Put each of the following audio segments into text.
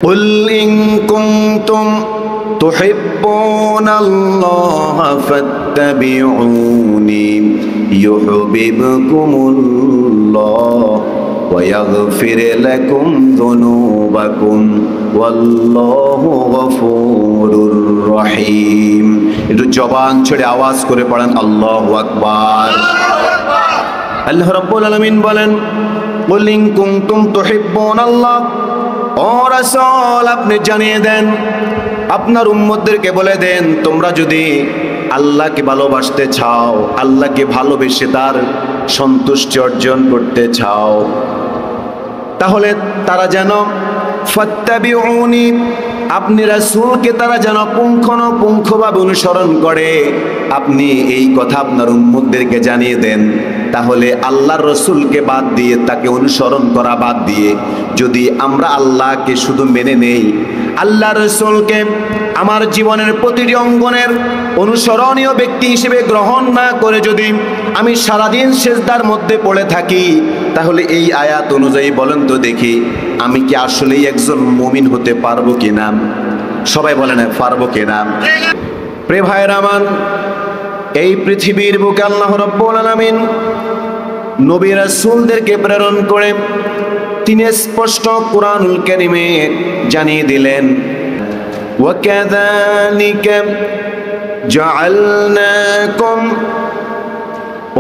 قل إن كنتم تحبون الله فاتبعوني يحببكم الله ويغفر لكم ذنوبكم والله غفور رحيم। একটু জবান ছেড়ে আওয়াজ করে পড়েন আল্লাহু আকবার। আল্লাহ রাব্বুল আলামিন বলেন, কুল ইন কুনতুম তুহিব্বুনাল্লাহ, ও রাসূল আপনি জানিয়ে দেন, আপনার উম্মতদেরকে বলে দেন, তোমরা যদি আল্লাহকে ভালোবাসতে চাও, আল্লাহকে ভালোবেসে তার সন্তুষ্টি অর্জন করতে চাও, তাহলে তারা যেন ফাত্তাবিউনি, আপনি রাসূলকে তারা যেন পুঙ্খানুপুঙ্খভাবে অনুসরণ করে। আপনি এই কথা আপনার উম্মতদেরকে জানিয়ে দেন। তাহলে আল্লাহর রসুলকে বাদ দিয়ে, তাকে অনুসরণ করা বাদ দিয়ে, যদি আমরা আল্লাহকে শুধু মেনে নেই, আল্লাহ রসুলকে আমার জীবনের প্রতিটি অঙ্গনের অনুসরণীয় ব্যক্তি হিসেবে গ্রহণ না করে যদি আমি সারাদিন সিজদার মধ্যে পড়ে থাকি, তাহলে এই আয়াত অনুযায়ী বলেন তো দেখি, আমি কি আসলেই একজন মুমিন হতে পারবো কিনা? সবাই বলেন পারবো কিনা? প্রিয় ভাইরা আমার, এই পৃথিবীর বুকে আল্লাহ রাব্বুল আলামিন নবী রাসূলদেরকে প্রেরণ করে তিনি স্পষ্ট কুরআনুল কারীমে জানিয়ে দিলেন, ওয়াকাযালিকা জাআলনাকুম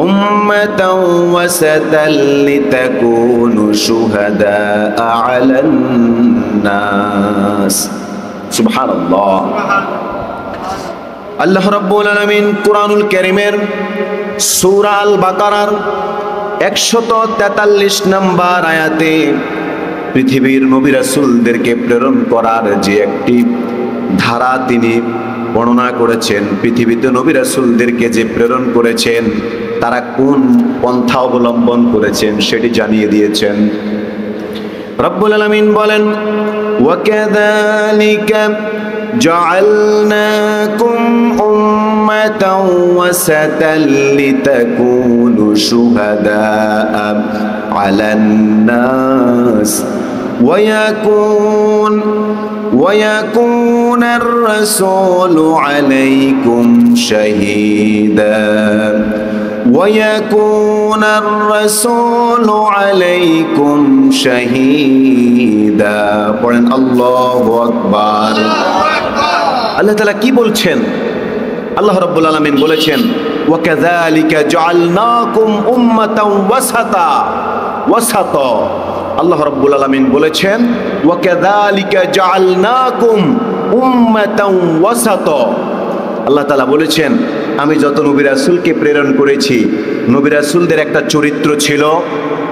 উম্মাতাও ওয়াসাতাল লিতাকুনু শুহাদাআ আলান নাস। সুবহানাল্লাহ। আল্লাহ রাব্বুল আলামিন কুরআনুল কারীমের সূরা আল বাকারার 143 নম্বর আয়াতে পৃথিবীর নবী রাসূলদেরকে প্রেরণ করার যে একটি ধারা তিনি বর্ণনা করেছেন, পৃথিবীতে নবী রাসূলদেরকে যে প্রেরণ করেছেন তারা কোন পন্থা অবলম্বন করেছেন সেটি জানিয়ে দিয়েছেন। রব্বুল আলামিন বলেন, ওয়াকাযালিকা جعلناكم أمة وسطا لتكونوا شهداء على الناس ويكون الرسول عليكم شهيدا ويكون الرسول عليكم شهيدا। পড়েন আল্লাহু আকবার। আল্লাহ তাআলা কি বলছেন? আল্লাহ রাব্বুল আলামিন বলেছেন, ওয়াকাযালিকা জাআলনাকুম উম্মাতাও ওয়াসাতা। আল্লাহ রাব্বুল আলামিন বলেছেন, ওয়াকাযালিকা জাআলনাকুম উম্মাতাও ওয়াসাতা। আল্লাহ তাআলা বলেছেন, আমি যত নবী রাসূলকে প্রেরণ করেছি, নবী রাসূলদের একটা চরিত্র ছিল,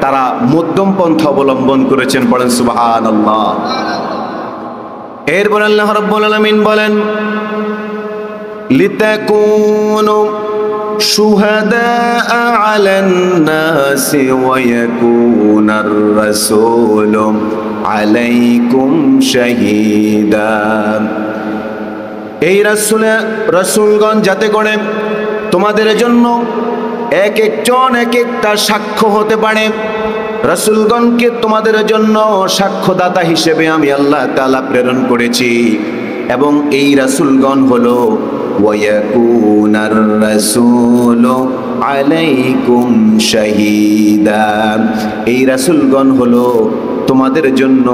তারা মধ্যম পন্থা অবলম্বন করেছেন। পড়েন সুবহানাল্লাহ। এরপর আল্লাহ রাব্বুল আলামিন বলেন, লিতাকুনু শুহাদাআ আলান নাসি ওয়া ইয়াকুনার রাসূলু আলাইকুম শাহীদা। এই রাসূলগণ যাতে করে তোমাদের জন্য এক একজন এক একটা সাক্ষ্য হতে পারে, রাসূলগণকে তোমাদের জন্য সাক্ষ্যদাতা হিসেবে আমি আল্লাহ তাআলা প্রেরণ করেছি। এবং এই রাসূলগণ হলো ওয়ায়াকুনার রাসূলু আলাইকুম শাহীদা, এই রাসূলগণ হলো তোমাদের জন্য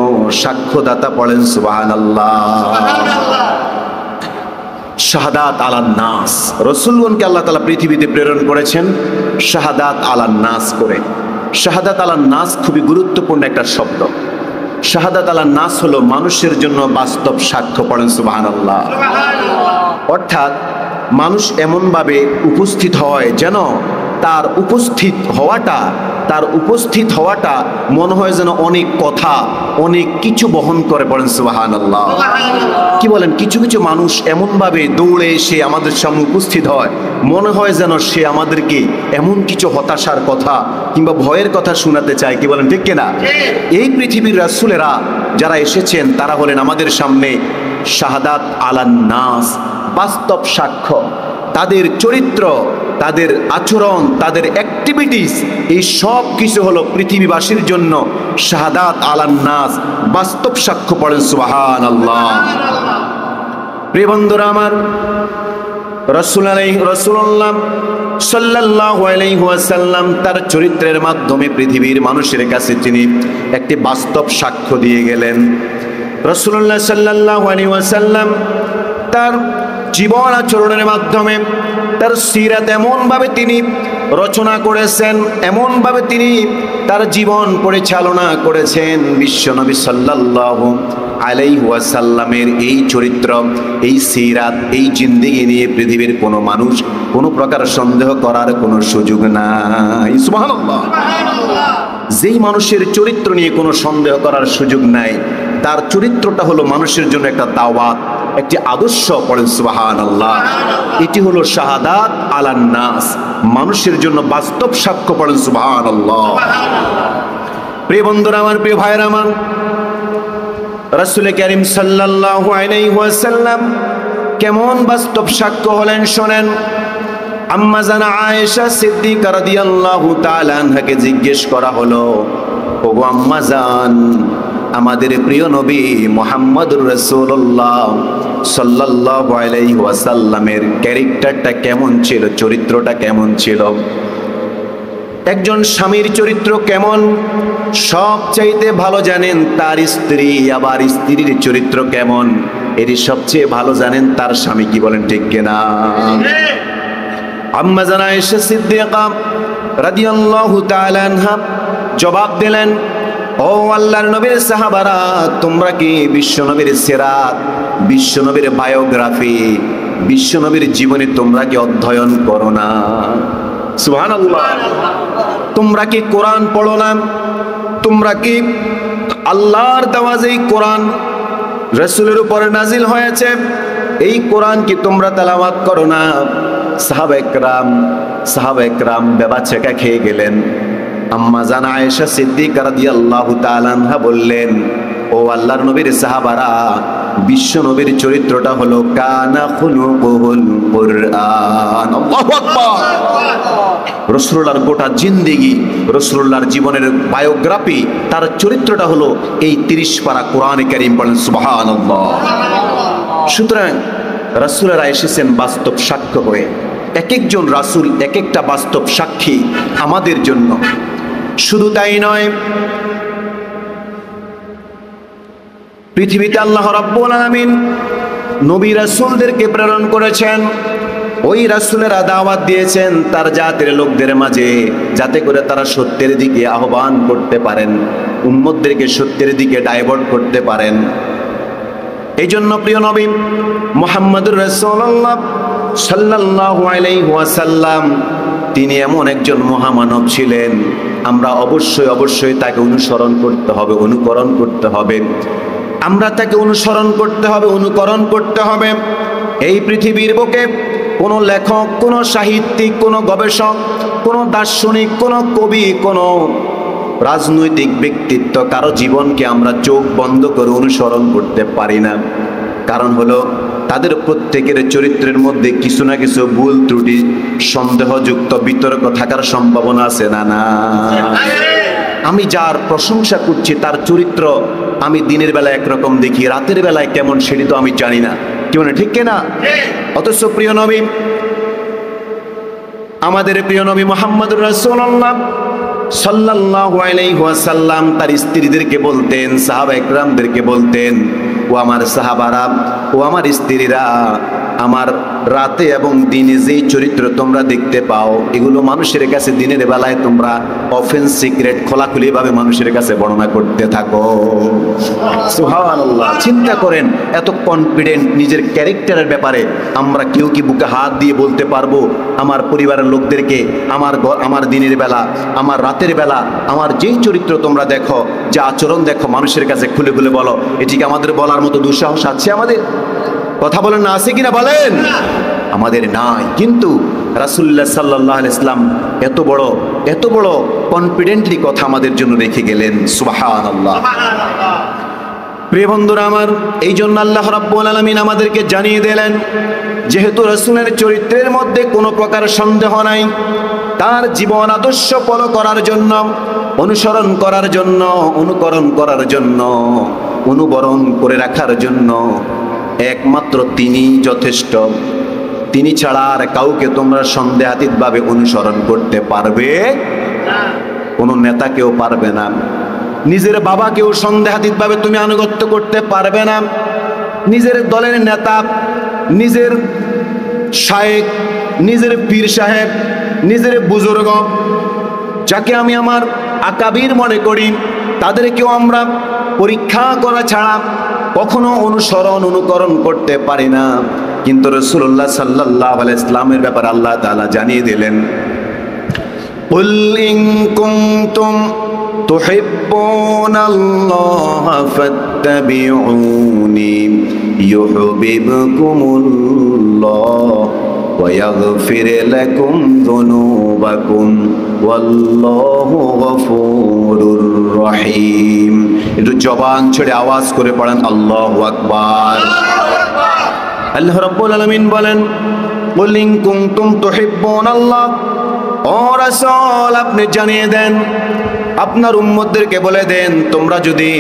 সাক্ষ্যদাতা। পড়েন সুবহানাল্লাহ। শাহাদাত আলান নাস, রাসূলগণকে আল্লাহ তাআলা পৃথিবীতে প্রেরণ করেছেন শাহাদাত আলান নাস করে। শাহাদাত আলান নাস খুবই গুরুত্বপূর্ণ একটা শব্দ। শাহাদাত আলান নাস হলো মানুষের জন্য বাস্তব সাক্ষ্য। পড়েন সুবহানাল্লাহ। অর্থাৎ মানুষ এমনভাবে উপস্থিত হয় যেন তার উপস্থিত হওয়াটা মনে হয় যেন অনেক কথা, অনেক কিছু বহন করে। পড়েন সুবহানাল্লাহ। কি বলেন? কিছু কিছু মানুষ এমনভাবে দৌড়ে এসে আমাদের সামনে উপস্থিত হয়, মনে হয় যেন সে আমাদেরকে এমন কিছু হতাশার কথা কিংবা ভয়ের কথা শোনাতে চায়। কি বলেন? ঠিক কিনা? এই পৃথিবীর রাসূলেরা যারা এসেছেন তারা হলেন আমাদের সামনে শাহাদাত আলান নাস, বাস্তব সাক্ষ্য। তাদের চরিত্র, তাদের আচরণ, তাদের অ্যাক্টিভিটিস, এই সব কিছু হলো পৃথিবীবাসীর জন্য শাহাদাত আলান নাস, বাস্তব সাক্ষ্য। পড়েন সুবহানাল্লাহ। প্রিয় বন্ধুরা আমার, রাসূলুল্লাহ সাল্লাল্লাহু আলাইহি ওয়াসাল্লাম তার চরিত্রের মাধ্যমে পৃথিবীর মানুষের কাছে তিনি একটি বাস্তব সাক্ষ্য দিয়ে গেলেন। রাসূলুল্লাহ সাল্লাল্লাহু আলাইহি ওয়াসাল্লাম তার জীবন আচরণের মাধ্যমে তার সিরাত এমনভাবে তিনি রচনা করেছেন, এমনভাবে তিনি তার জীবন পরিচালনা করেছেন, বিশ্বনবী সাল্লাল্লাহু আলাইহি ওয়াসাল্লামের এই চরিত্র, এই সিরাত, এই জিন্দেগি নিয়ে পৃথিবীর কোনো মানুষ কোনো প্রকার সন্দেহ করার কোনো সুযোগ নাই। সুবহানাল্লাহ। যেই মানুষের চরিত্র নিয়ে কোনো সন্দেহ করার সুযোগ নাই, তার চরিত্রটা হলো মানুষের জন্য একটা দাওয়াত, একটি আদর্শ। পড়েন সুবহানাল্লাহ। এটি হলো শাহাদাত আলান নাস, মানুষের জন্য বাস্তব সাক্ষ্য। পড়েন সুবহানাল্লাহ। প্রিয় বন্ধুরা আমার, প্রিয় ভাইরা আমার, রাসূল কারীম সাল্লাল্লাহু আলাইহি ওয়াসাল্লাম কেমন বাস্তব সাক্ষ্য হলেন শোনেন। আম্মা জানা আয়েশা সিদ্দিকা রাদিয়াল্লাহু তাআলা আনহাকে জিজ্ঞেস করা হলো, ওগো আম্মা জান, আমাদের প্রিয় নবী মুহাম্মদুর রাসূলুল্লাহ সাল্লাল্লাহু আলাইহি ওয়াসাল্লামের ক্যারেক্টারটা কেমন ছিল, চরিত্রটা কেমন ছিল? একজন স্বামীর চরিত্র কেমন সবচাইতে ভালো জানেন তার স্ত্রী, আবার স্ত্রীর চরিত্র কেমন এটি সবচেয়ে ভালো জানেন তার স্বামী। কি বলেন ঠিক কিনা? আম্মা জানা আয়েশা সিদ্দিকা রাদিয়াল্লাহু তাআলা আনহা জবাব দিলেন, ও আল্লাহর নবীর সাহাবারা, তোমরা কি বিশ্বনবীর সিরাত, বিশ্বনবীর বায়োগ্রাফি, বিশ্বনবীর জীবনী তোমরা কি অধ্যয়ন করো না? সুবহানাল্লাহ। তোমরা কি কোরআন পড়ো না? তোমরা কি আল্লাহর দেওয়া যেই কোরআন রাসূলের উপরে নাজিল হয়েছে, এই কোরআন কি তোমরা তেলাওয়াত করো না? সাহাবা একরাম বেবাচেকা খেয়ে গেলেন। আম্মা জানা আয়েশা সিদ্দিকা রাদিয়াল্লাহু তাআলা আনহা বললেন, ও আল্লাহর নবীর সাহাবারা, বিশ্ব নবীর চরিত্রটা হলো কানা খুলুকুল কুরআন। আল্লাহু আকবার। রাসূলুল্লাহর গোটা জিন্দেগি, রাসূলুল্লাহর জীবনের বায়োগ্রাফি, তার চরিত্রটা হলো এই 30 পারা কোরআনে কারীম। বলেন সুবহানাল্লাহ। সুতরাং রাসূলেরা এসেছেন বাস্তব সাক্ষ্য হয়ে। এক একজন রাসূল এক একটা বাস্তব সাক্ষী আমাদের জন্য। শুধু তাই নয়, পৃথিবীতে আল্লাহ রাব্বুল আলামিন নবী রাসূলদেরকে প্রেরণ করেছেন। ওই রাসূলেরা দাওয়াত দিয়েছেন তার জাতের লোকদের মাঝে, যাতে করে তারা সত্যের দিকে আহ্বান করতে পারেন, উম্মতদেরকে সত্যের দিকে ডাইভার্ট করতে পারেন। এই জন্য প্রিয় নবী মুহাম্মদুর রাসূলুল্লাহ সাল্লাল্লাহু আলাইহি ওয়াসাল্লাম তিনি এমন একজন মহামানব ছিলেন, আমরা অবশ্যই তাকে অনুসরণ করতে হবে, অনুকরণ করতে হবে। আমরা তাকে অনুসরণ করতে হবে, অনুকরণ করতে হবে। এই পৃথিবীর বুকে কোনো লেখক, কোনো সাহিত্যিক, কোনো গবেষক, কোনো দার্শনিক, কোনো কবি, কোনো রাজনৈতিক ব্যক্তিত্ব কারো জীবনকে আমরা চোখ বন্ধ করে অনুসরণ করতে পারি না। কারণ হলো তাদের প্রত্যেকের চরিত্রের মধ্যে কিছু না কিছু ভুল ত্রুটি, সন্দেহযুক্ত বিতর্ক থাকার সম্ভাবনা আছে না? না। আমি যার প্রশংসা করছি তার চরিত্র আমি দিনের বেলায় একরকম দেখি, রাতের বেলায় কেমন সেটি তো আমি জানি না। কি মানে ঠিক কিনা? অথচ প্রিয় নবী, আমাদের প্রিয় নবী মুহাম্মদুর রাসূলুল্লাহ সাল্লাল্লাহু আলাইহি ওয়াসাল্লাম তার স্ত্রীদেরকে বলতেন, সাহাবা একরামদেরকে বলতেন, ও আমার সাহাবারা, ও আমার স্ত্রীরা, আমার রাতে এবং দিনে যেই চরিত্র তোমরা দেখতে পাও, এগুলো মানুষের কাছে দিনের বেলায় তোমরা ওপেন সিক্রেট, খোলাখুলি ভাবে মানুষের কাছে বর্ণনা করতে থাকো। সুবহানাল্লাহ। চিন্তা করেন, এত কনফিডেন্ট নিজের ক্যারেক্টারের ব্যাপারে আমরা কেউ কি বুকে হাত দিয়ে বলতে পারবো আমার পরিবারের লোকদেরকে, আমার দিনের বেলা, আমার রাতের বেলা, আমার যেই চরিত্র তোমরা দেখো, যে আচরণ দেখো, মানুষের কাছে খুলে খুলে বলো, এটিকে আমাদের বলার মতো দুঃসাহস আছে আমাদের? কথা বলেন না, আছে কিনা বলেন? আমাদের নাই। কিন্তু রাসূলুল্লাহ সাল্লাল্লাহু আলাইহি ওয়াসাল্লাম এত বড় কনফিডেন্টলি কথা আমাদের জন্য রেখে গেলেন। সুবহানাল্লাহ। প্রিয় বন্ধুরা আমার, এই জন্য আল্লাহ রাব্বুল আলামিন আমাদেরকে জানিয়ে দিলেন, যেহেতু রাসূলের চরিত্রের মধ্যে কোনো প্রকার সন্দেহ নাই, তার জীবন আদর্শ ফলো করার জন্য, অনুসরণ করার জন্য, অনুকরণ করার জন্য, অনুবরণ করে রাখার জন্য একমাত্র তিনি যথেষ্ট। তিনি ছাড়া আর কাউকে তোমরা সন্দেহাতীতভাবে অনুসরণ করতে পারবে না। কোনো নেতাকেও পারবে না, নিজের বাবাকেও সন্দেহাতীতভাবে তুমি আনুগত্য করতে পারবে না। নিজের দলের নেতা, নিজের শায়েখ, নিজের পীর সাহেব, নিজের বুজুর্গ, যাকে আমি আমার আকাবির মনে করি, তাদেরকেও আমরা পরীক্ষা করা ছাড়া কখনো অনুসরণ অনুকরণ করতে পারি না। কিন্তু রাসূলুল্লাহ সাল্লাল্লাহু আলাইহি ওয়াসাল্লামের ব্যাপারে আল্লাহ তাআলা জানিয়ে দিলেন, কুল ইন কুনতুম তুহিব্বুনাল্লাহা ফাত্তাবিউনি ইউহিব্বুকুমুল্লাহ ওয়া ইয়াগফির লাকুম যুনুবাকুম ওয়াল্লাহু গফুরুর রহিম। একটু জবান ছেড়ে আওয়াজ করে পড়েন আল্লাহু আকবার। আল্লাহ রাব্বুল আলামিন বলেন, কুল ইন কুনতুম তুহিব্বুনাল্লাহ, ও রাসূল আপনি জানিয়ে দেন, আপনার উম্মতদেরকে বলে দেন, তোমরা যদি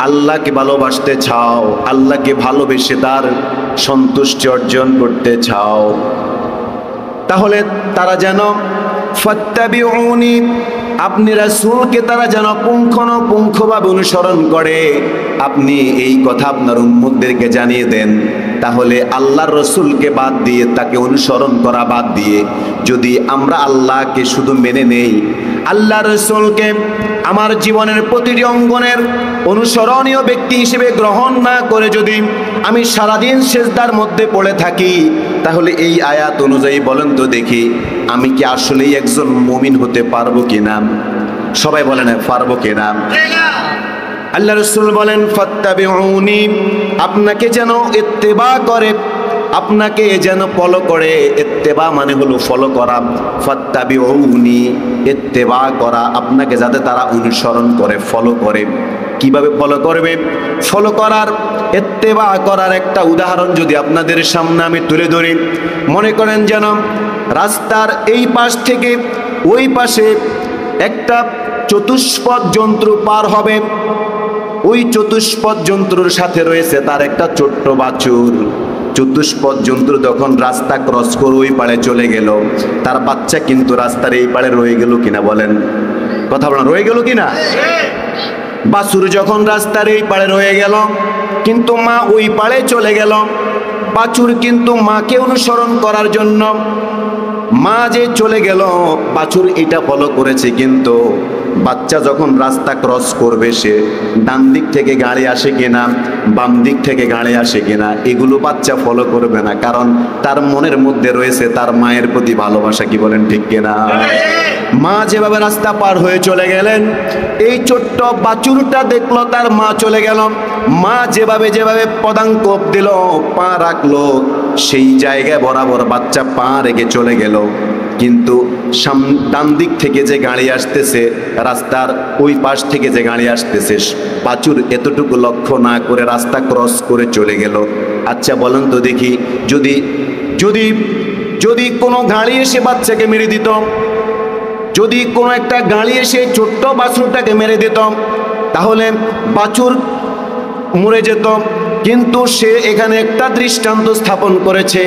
আল্লাহকে ভালোবাসতে চাও, আল্লাহকে ভালোবেসে তার সন্তুষ্টি অর্জন করতে চাও, তাহলে তারা যেন ফাত্তাবিউনি, আপনি রাসূলকে তারা যেন পুঙ্খানুপুঙ্খভাবে অনুসরণ করে। আপনি এই কথা আপনার উম্মতদেরকে জানিয়ে দেন। তাহলে আল্লাহর রাসূলকে বাদ দিয়ে, তাকে অনুসরণ করা বাদ দিয়ে, যদি আমরা আল্লাহকে শুধু মেনে নেই, আল্লাহর রাসূলকে আমার জীবনের প্রতিটি অঙ্গনের অনুসরণীয় ব্যক্তি হিসেবে গ্রহণ না করে যদি আমি সারাদিন সিজদার মধ্যে পড়ে থাকি, তাহলে এই আয়াত অনুযায়ী বলেন তো দেখি, আমি কি আসলেই একজন মুমিন হতে পারবো কিনা? সবাই বলেন পারবো কিনা? আল্লাহ রাসূল বলেন, ফাত্তাবিউনি, আপনাকে যেন ইত্তেবা করে, আপনাকে যেন ফলো করে। ইত্তেবা মানে হলো ফলো করা, ফাত্তাবিউনি ইত্তেবা করা, আপনাকে যাতে তারা অনুসরণ করে, ফলো করে। কিভাবে ফলো করবে? ফলো করার, ইত্তেবা করার একটা উদাহরণ যদি আপনাদের সামনে আমি তুলে ধরি, মনে করেন যেন রাস্তার এই পাশ থেকে ওই পাশে একটা চতুষ্পদ জন্তু পার হবে, ওই চতুষ্পদ জন্তুর সাথে রয়েছে তার একটা ছোট্ট বাছুর। চতুষ্পদ জন্তু যখন রাস্তা ক্রস করে ওই পাড়ে চলে গেল, তার বাচ্চা কিন্তু রাস্তার এই পাড়ে রয়ে গেল কিনা? বলেন, কথা বলেন, রয়ে গেল কিনা? বাছুর যখন রাস্তার এই পাড়ে রয়ে গেল, কিন্তু মা ওই পাড়ে চলে গেল, বাছুর কিন্তু মাকে অনুসরণ করার জন্য মা যে চলে গেল, বাছুর এটা ফলো করেছে, কিন্তু বাচ্চা যখন রাস্তা ক্রস করবে, সে ডান দিক থেকে গাড়ি আসে কিনা, বাম দিক থেকে গাড়ি আসে কিনা, এগুলো বাচ্চা ফলো করবে না, কারণ তার মনের মধ্যে রয়েছে তার মায়ের প্রতি ভালোবাসা। কি বলেন, ঠিক কিনা? মা যেভাবে রাস্তা পার হয়ে চলে গেলেন, এই ছোট্ট বাছুরটা দেখলো তার মা চলে গেল, মা যেভাবে যেভাবে পদাঙ্ক দিল, পা রাখলো, সেই জায়গায় বরাবর বাচ্চা পা রেখে চলে গেল। কিন্তু ডান দিক থেকে যে গাড়ি আসতেছে, রাস্তার ওই পাশ থেকে যে গাড়ি আসতেছে, বাছুর এতটুকু লক্ষ্য না করে রাস্তা ক্রস করে চলে গেল। আচ্ছা বলেন তো দেখি, যদি যদি যদি কোনো গাড়ি এসে বাচ্চাকে মেরে দিত, যদি কোনো একটা গাড়ি এসে ছোট্ট বাছুরটাকে মেরে দিত, তাহলে বাছুর মরে যেত। কিন্তু সে এখানে একটা দৃষ্টান্ত স্থাপন করেছে,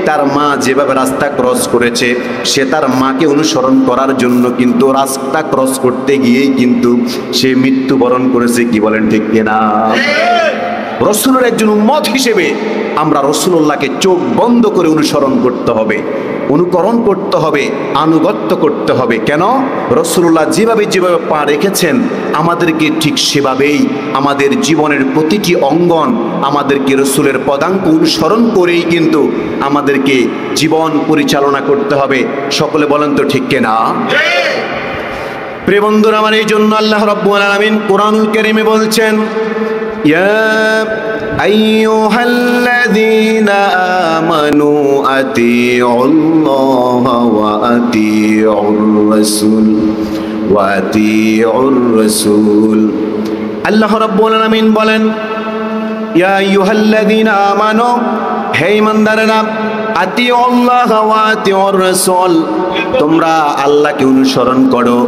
তার মা যেভাবে রাস্তা ক্রস করেছে, সে তার মাকে অনুসরণ করার জন্য কিন্তু রাস্তা ক্রস করতে গিয়েই কিন্তু সে মৃত্যুবরণ করেছে। কি বলেন, ঠিক কিনা? রাসূলের একজন উম্মত হিসেবে আমরা রাসূলুল্লাহকে চোখ বন্ধ করে অনুসরণ করতে হবে, অনুকরণ করতে হবে, আনুগত্য করতে হবে। কেন? রাসূলুল্লাহ যেভাবে যেভাবে পা রেখেছেন, আমাদেরকে ঠিক সেভাবেই আমাদের জীবনের প্রতিটি অঙ্গন আমাদেরকে রাসূলের পদাঙ্ক অনুসরণ করেই কিন্তু আমাদেরকে জীবন পরিচালনা করতে হবে। সকলে বলেন তো ঠিক কিনা? প্রিয় বন্ধুরা আমার, এই জন্য আল্লাহ রাব্বুল আলামিন কোরআনুল কারীমে বলছেন, ইয়া আইয়ুহাল্লাযীনা আমানু আতিউল্লাহা ওয়া আতিউর রাসূল। আল্লাহ রাব্বুল আলামিন বলেন, ইয়া আইয়ুহাল্লাযীনা আমানু, হে ঈমানদারেরা, আতিউল্লাহ ওয়া আতিউর রাসূল, তোমরা আল্লাহকে অনুসরণ করো,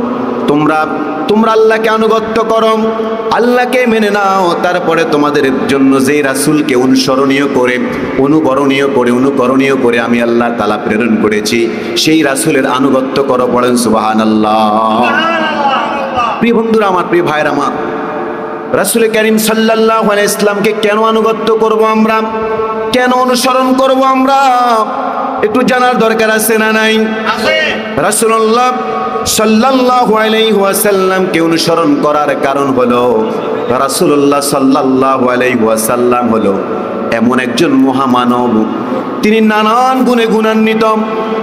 তোমরা আল্লাহকে আনুগত্য করো, আল্লাহকে মেনে নাও, তারপরে তোমাদের জন্য যে রাসূলকে অনুকরণীয় করে আমি আল্লাহ তাআলা প্রেরণ করেছি সেই রাসূলের আনুগত্য করো। পড়েন সুবহানাল্লাহ। প্রিয় বন্ধুরা আমার, প্রিয় ভাইরা আমার, রাসূল কারীম সাল্লাল্লাহু আলাইহি ইসলামকে কেন আনুগত্য করব আমরা, কেন অনুসরণ করব আমরা, একটু জানার দরকার আছে না নাই? রাসূলুল্লাহ সাল্লাল্লাহু আলাইহি ওয়াসাল্লামকে অনুসরণ করার কারণ হলো রাসূলুল্লাহ সাল্লাল্লাহু আলাইহি ওয়াসাল্লাম হলো এমন একজন মহামানব, তিনি নানান গুণে গুণান্বিত।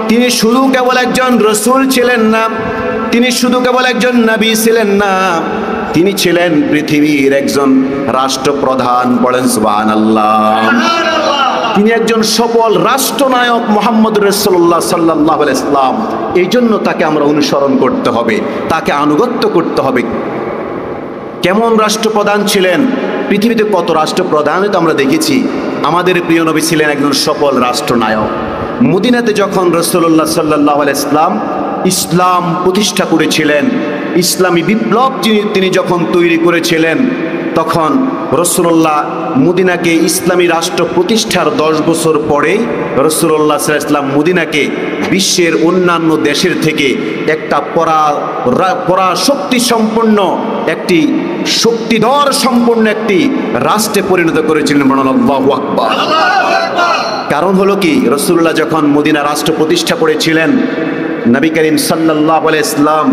তিনি শুধু কেবল একজন রাসূল ছিলেন না, তিনি শুধু কেবল একজন নবী ছিলেন না, তিনি ছিলেন পৃথিবীর একজন রাষ্ট্রপ্রধান। পড়েন সুবহানাল্লাহ। তিনি একজন সফল রাষ্ট্রনায়ক মুহাম্মদ রাসূলুল্লাহ সাল্লাল্লাহু আলাইহি ওয়াসাল্লাম। এই জন্য তাকে আমরা অনুসরণ করতে হবে, তাকে আনুগত্য করতে হবে। কেমন রাষ্ট্রপ্রধান ছিলেন? পৃথিবীতে কত রাষ্ট্রপ্রধানই তো আমরা দেখেছি। আমাদের প্রিয় নবী ছিলেন একজন সফল রাষ্ট্রনায়ক। মদিনাতে যখন রাসূলুল্লাহ সাল্লাল্লাহু আলাইহি ওয়াসাল্লাম ইসলাম প্রতিষ্ঠা করেছিলেন, ইসলামী বিপ্লব তিনি যখন তৈরি করেছিলেন, তখন রাসূলুল্লাহ মদিনাকে ইসলামী রাষ্ট্র প্রতিষ্ঠার 10 বছর পরে রাসূলুল্লাহ সাল্লাল্লাহু আলাইহি ওয়াসাল্লাম মদিনাকে বিশ্বের অন্যান্য দেশের থেকে একটা পরাশক্তি সম্পন্ন, একটি শক্তিধর সম্পন্ন একটি রাষ্ট্রে পরিণত করেছিলেন। আল্লাহু আকবার। কারণ হলো কি, রাসূলুল্লাহ যখন মদিনা রাষ্ট্র প্রতিষ্ঠা করেছিলেন, নবী করিম সাল্লাল্লাহু আলাইহি ওয়াসাল্লাম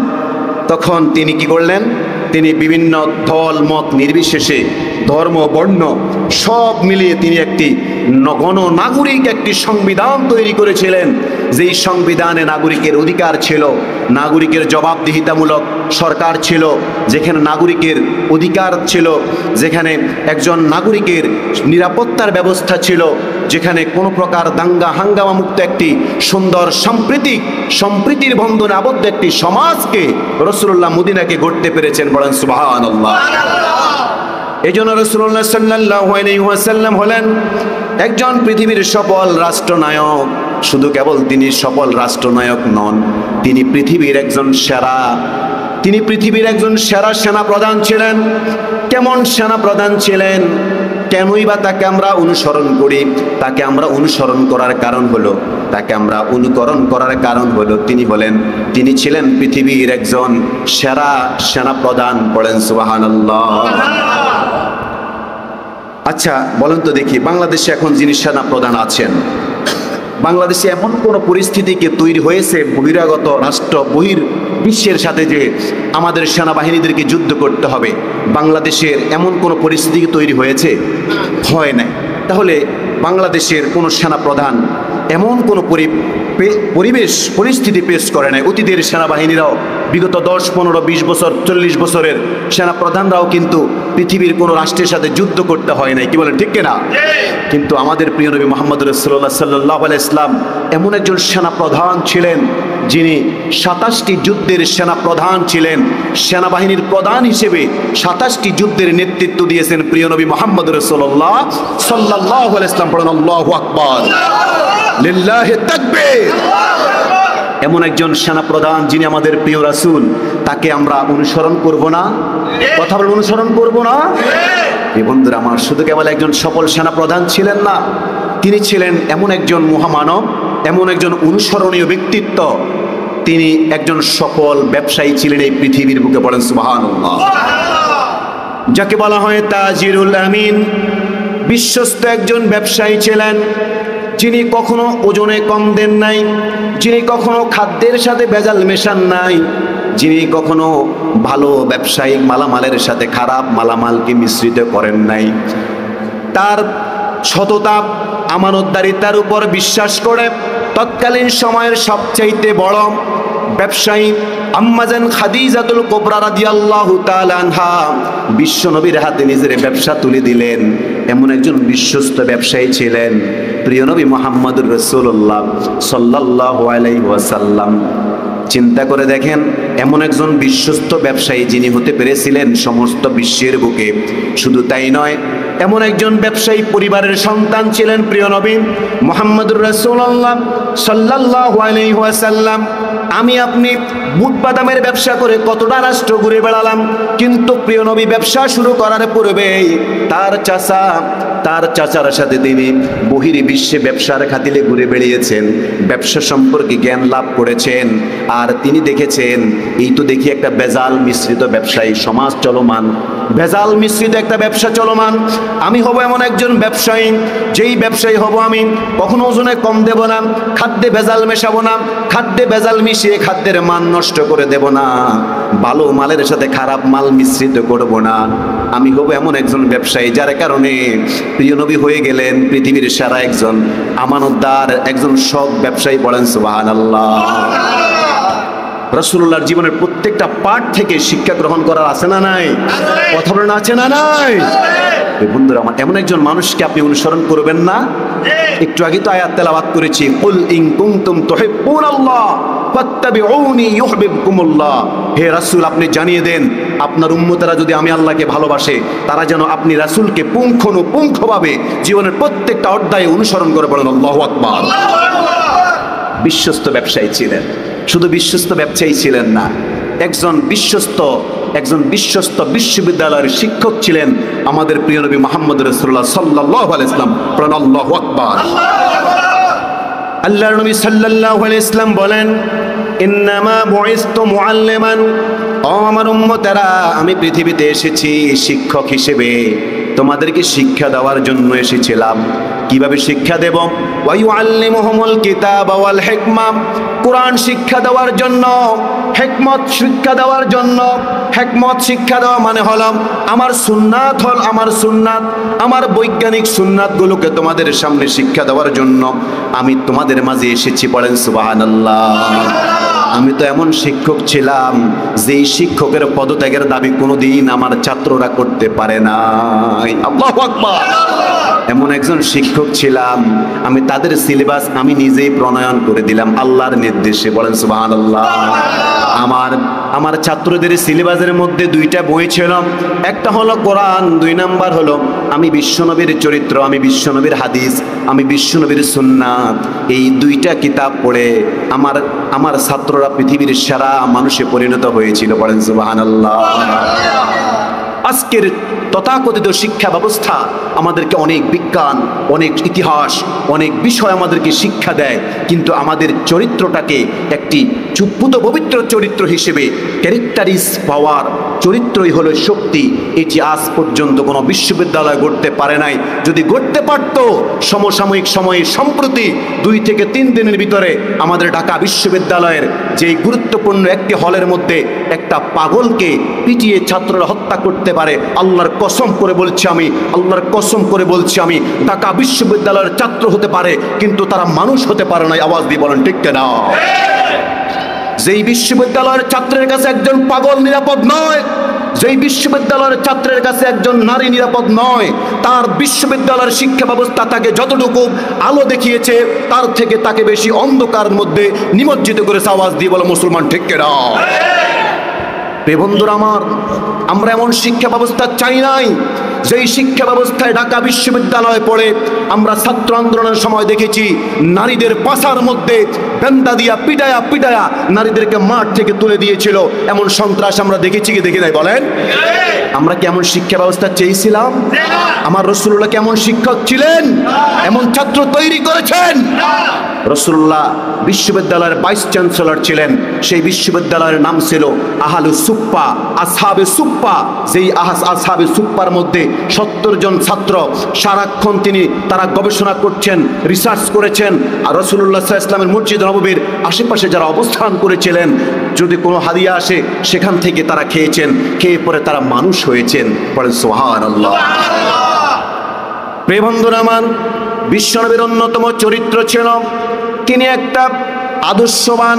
তখন তিনি কি করলেন? তিনি বিভিন্ন দল মত নির্বিশেষে, ধর্ম বর্ণ সব মিলিয়ে তিনি একটি গণনাগরিক একটি সংবিধান তৈরি করেছিলেন। যেই সংবিধানে নাগরিকের অধিকার ছিল, নাগরিকের জবাবদিহিতামূলক সরকার ছিল, যেখানে নাগরিকের অধিকার ছিল, যেখানে একজন নাগরিকের নিরাপত্তার ব্যবস্থা ছিল, যেখানে কোনো প্রকার দাঙ্গা হাঙ্গামা মুক্ত একটি সুন্দর সম্প্রীতির বন্ধনে আবদ্ধ একটি সমাজকে রাসূলুল্লাহ মদিনাকে গড়তে পেরেছেন। বলেন সুবহানাল্লাহ। এই জন্য রাসূলুল্লাহ সাল্লাল্লাহু আলাইহি ওয়াসাল্লাম হলেন একজন পৃথিবীর সফল রাষ্ট্রনায়ক। শুধু কেবল তিনি সফল রাষ্ট্রনায়ক নন, তিনি পৃথিবীর একজন সেরা সেনাপ্রধান ছিলেন। কেমন সেনাপ্রধান ছিলেন? কেনই বা তাকে আমরা অনুসরণ করি? তাকে আমরা অনুসরণ করার কারণ হলো, তিনি ছিলেন পৃথিবীর একজন সেরা সেনাপ্রধান। পড়েন সুবহানাল্লাহ। আচ্ছা বলেন তো দেখি, বাংলাদেশে এখন যিনি সেনাপ্রধান আছেন, বাংলাদেশে এমন কোন পরিস্থিতি কি তৈরি হয়েছে বহিরাগত রাষ্ট্র বিশ্বের সাথে যে আমাদের সেনাবাহিনীদেরকে যুদ্ধ করতে হবে? বাংলাদেশের এমন কোন পরিস্থিতি কি তৈরি হয়েছে? হয় নাই। তাহলে বাংলাদেশের কোন সেনাপ্রধান এমন কোন পরিস্থিতি পেশ করে নাই। অতীতের সেনাবাহিনীরাও বিগত 10, 15, 20 বছর, 40 বছরের সেনাপ্রধানরাও কিন্তু পৃথিবীর কোন রাষ্ট্রের সাথে যুদ্ধ করতে হয় নাই। কি বলেন, ঠিক কিনা? কিন্তু আমাদের প্রিয় নবী মুহাম্মদ রাসূলুল্লাহ সাল্লাল্লাহু আলাইহি ওয়াসাল্লাম এমন একজন সেনাপ্রধান ছিলেন, যিনি 27টি যুদ্ধের সেনাপ্রধান ছিলেন। সেনাবাহিনীর প্রধান হিসেবে 27টি যুদ্ধের নেতৃত্ব দিয়েছেন প্রিয় নবী মুহাম্মদ রাসূলুল্লাহ সাল্লাল্লাহু আলাইহি ওয়াসাল্লাম। পড়েন আল্লাহু আকবার, লিল্লাহি তাকবীর। এমন একজন সেনাপ্রধান যিনি আমাদের প্রিয় রাসূল, তাকে আমরা অনুসরণ করব না? কথা বলে অনুসরণ করব না? এই বন্ধুরা আমার, শুধু কেবল একজন সফল সেনাপ্রধান ছিলেন না, তিনি ছিলেন এমন একজন মহামানব, এমন একজন অনুসরণীয় ব্যক্তিত্ব। তিনি একজন সফল ব্যবসায়ী ছিলেন এই পৃথিবীর বুকে। পড়েন সুবহানাল্লাহ। যাকে বলা হয় তাজিরুল আমিন, বিশ্বস্ত একজন ব্যবসায়ী ছিলেন, যিনি কখনো ওজনে কম দেন নাই, যিনি কখনো খাদ্যের সাথে ভেজাল মেশান নাই, যিনি কখনো ভালো ব্যবসায়িক মালামালের সাথে খারাপ মালামালকে মিশ্রিত করেন নাই। তার সততা, আমানতদারিতার উপর বিশ্বাস করে তৎকালীন সময়ের সবচাইতে বড় ব্যবসায়ী আম্মাজান খাদিজাতুল কুবরা রাদিয়াল্লাহু তাআলা আনহা বিশ্ব নবীর হাতে নিজের ব্যবসা তুলে দিলেন। এমন একজন বিশ্বস্ত ব্যবসায়ী ছিলেন প্রিয় নবী মুহাম্মদুর রাসূলুল্লাহ সাল্লাল্লাহু আলাইহি ওয়াসাল্লাম। চিন্তা করে দেখেন, এমন একজন বিশ্বস্ত ব্যবসায়ী যিনি হতে পেরেছিলেন সমস্ত বিশ্বের বুকে। শুধু তাই নয়, এমন একজন ব্যবসায়ী পরিবারের সন্তান ছিলেন প্রিয় নবী মুহাম্মদুর রাসূলুল্লাহ সাল্লাল্লাহু আলাইহি ওয়াসাল্লাম। আমি আপনি বুট বাদামের ব্যবসা করে কতটা রাষ্ট্র ঘুরে বেড়ালাম, কিন্তু প্রিয় নবী ব্যবসা শুরু করার পূর্বেই তার চাচার সাথে তিনি বহির্বিশ্বে ব্যবসার খাতিরে ঘুরে বেড়িয়েছেন, ব্যবসা সম্পর্কে জ্ঞান লাভ করেছেন। আর তিনি দেখেছেন এই তো দেখি একটা ভেজাল মিশ্রিত ব্যবসায়ী সমাজ চলমান, ভেজাল মিশ্রিত একটা ব্যবসা চলমান। আমি হব এমন একজন ব্যবসায়ী, যেই ব্যবসায়ী হব আমি কখনো ওজনে কম দেব না, খাদ্যে ভেজাল মেশাবো না, খাদ্যে ভেজাল মিশিয়ে খাদ্যের মান নষ্ট করে দেব না, ভালো মালের সাথে খারাপ মাল মিশ্রিত করব না। আমি হব এমন একজন ব্যবসায়ী যার কারণে প্রিয় নবী হয়ে গেলেন পৃথিবীর সেরা একজন আমানতদার, একজন সৎ ব্যবসায়ী। বলেন সুবহানাল্লাহ। রাসূলুল্লাহর জীবনের প্রত্যেকটা পাঠ থেকে শিক্ষা গ্রহণ করার আছে না নাই? কথা বলেন আছে না নাই? বন্ধুরা আমার, এমন একজন মানুষকে আপনি অনুসরণ করবেন না? একটু আগে তো আয়াত তেলাওয়াত করেছি, কুল ইন কুনতুম তুহিব্বুনাল্লাহ ফাত্তাবিউনি ইউহিব্বুকুমুল্লাহ। হে রাসূল, আপনি জানিয়ে দেন আপনার উম্মতেরা যদি আমি আল্লাহকে ভালোবাসে, তারা যেন আপনি রাসূলকে পুঙ্খানুপুঙ্খভাবে জীবনের প্রত্যেকটা অধ্যায়ে অনুসরণ করে। বলেন আল্লাহু আকবার। বিশ্বস্ত ব্যবসায়ী ছিলেন। শুধু বিশ্বস্ত ব্যবসায়ী ছিলেন না, একজন বিশ্বস্ত বিশ্ববিদ্যালয়ের শিক্ষক ছিলেন আমাদের প্রিয় নবী মুহাম্মদ রাসূলুল্লাহ সাল্লাল্লাহু আলাইহি ওয়াসাল্লাম। বলেন আল্লাহু আকবার। আল্লাহর নবী সাল্লাল্লাহু আলাইহি ওয়াসাল্লাম বলেন, ইন্নামা বুইসতু মুআল্লিমান। ও আমার উম্মতেরা, আমি পৃথিবীতে এসেছি শিক্ষক হিসেবে, তোমাদেরকে শিক্ষা দেওয়ার জন্য এসেছিলাম। কিভাবে শিক্ষা দেব? ওয়া ইউআল্লিমুহুমুল কিতাবা ওয়াল হিকমা। কোরআন শিক্ষা দেওয়ার জন্য, হিকমত শিক্ষা দেওয়ার জন্য। হিকমত শিক্ষা দেওয়া মানে হলো আমার সুন্নাত, আমার বৈজ্ঞানিক সুন্নাতগুলোকে তোমাদের সামনে শিক্ষা দেওয়ার জন্য আমি তোমাদের মাঝে এসেছি। পড়েন সুবহানাল্লাহ। আমি তো এমন শিক্ষক ছিলাম যেই শিক্ষকের পদত্যাগের দাবি কোনোদিন আমার ছাত্ররা করতে পারে নাই। আল্লাহু আকবার। এমন একজন শিক্ষক ছিলাম, আমি তাদের সিলেবাস আমি নিজেই প্রণয়ন করে দিলাম আল্লাহর নির্দেশে। বলেন সুবহানাল্লাহ। আমার ছাত্রদের সিলেবাসের মধ্যে দুইটা বই ছিল, একটা হলো কোরআন, 2 নাম্বার হলো আমি বিশ্বনবীর চরিত্র, আমি বিশ্বনবীর হাদিস, আমি বিশ্বনবীর সুন্নাত। এই 2টা কিতাব পড়ে আমার ছাত্ররা পৃথিবীর সেরা মানুষে পরিণত হয়েছিল। বলেন সুবহানাল্লাহ। আজকের তথাকথিত শিক্ষা ব্যবস্থা আমাদেরকে অনেক বিজ্ঞান, অনেক ইতিহাস, অনেক বিষয় আমাদেরকে শিক্ষা দেয়, কিন্তু আমাদের চরিত্রটাকে একটি চুপ্পুত পবিত্র চরিত্র হিসেবে ক্যারেক্টারিস পাওয়ার, চরিত্রই হলো শক্তি, এটি আজ পর্যন্ত কোনো বিশ্ববিদ্যালয় গড়তে পারে নাই। যদি গড়তে পারত, সমসাময়িক সময়ে সম্প্রতি 2 থেকে 3 দিনের ভিতরে আমাদের ঢাকা বিশ্ববিদ্যালয়ের যে গুরুত্বপূর্ণ একটি হলের মধ্যে একটা পাগলকে পিটিয়ে ছাত্ররা হত্যা করতে পারে। আল্লাহর কসম করে বলছি আমি, ঢাকা বিশ্ববিদ্যালয়ের ছাত্র হতে পারে, কিন্তু তারা মানুষ হতে পারে না। আওয়াজ দিয়ে বলেন ঠিক কিনা? যেই বিশ্ববিদ্যালয়ের ছাত্রের কাছে একজন পাগল নিরাপদ নয়, যেই বিশ্ববিদ্যালয়ের ছাত্রের কাছে একজন নারী নিরাপদ নয়, তার বিশ্ববিদ্যালয়ের শিক্ষা ব্যবস্থা তাকে যতটুকু আলো দেখিয়েছে তার থেকে তাকে বেশি অন্ধকার মধ্যে নিমজ্জিত করেছে। আওয়াজ দিয়ে বলো মুসলমান ঠিক কিনা? প্রিয় বন্ধুরা আমার, আমরা এমন শিক্ষা ব্যবস্থা চাই নাই যেই শিক্ষা ব্যবস্থায় ঢাকা বিশ্ববিদ্যালয়ে পড়ে আমরা ছাত্র আন্দোলনের সময় দেখেছি নারীদের পাছার মধ্যে বেন্দা দিয়া পিটায়া নারীদেরকে মাঠ থেকে তুলে দিয়েছিল। এমন সন্ত্রাস আমরা দেখেছি কি দেখি নাই? বলেন, আমরা কি এমন শিক্ষা ব্যবস্থা চেয়েছিলাম? আমার রাসূলুল্লাহ কেমন শিক্ষক ছিলেন? এমন ছাত্র তৈরি করেছেন? রাসূলুল্লাহ বিশ্ববিদ্যালয়ের ভাইস চ্যান্সেলর ছিলেন। সেই বিশ্ববিদ্যালয়ের নাম ছিল আহলুস সুফফা, আসহাবে সুফফা। যেই আসহাবে সুফফার মধ্যে 70 জন ছাত্র সারাক্ষণ তারা গবেষণা করছেন, রিসার্চ করেছেন। আর রাসূলুল্লাহ সাল্লাল্লাহু আলাইহি ওয়াসাল্লামের মসজিদ নববীর আশেপাশে যারা অবস্থান করেছিলেন, যদি কোনো হাদিয়া আসে সেখান থেকে তারা খেয়েছেন, খেয়ে পরে তারা মানুষ হয়েছেন। বলেন সুবহানাল্লাহ। প্রিয় বন্ধুরা আমার, বিশ্বনবীর অন্যতম চরিত্র ছিল তিনি একটা আদর্শবান,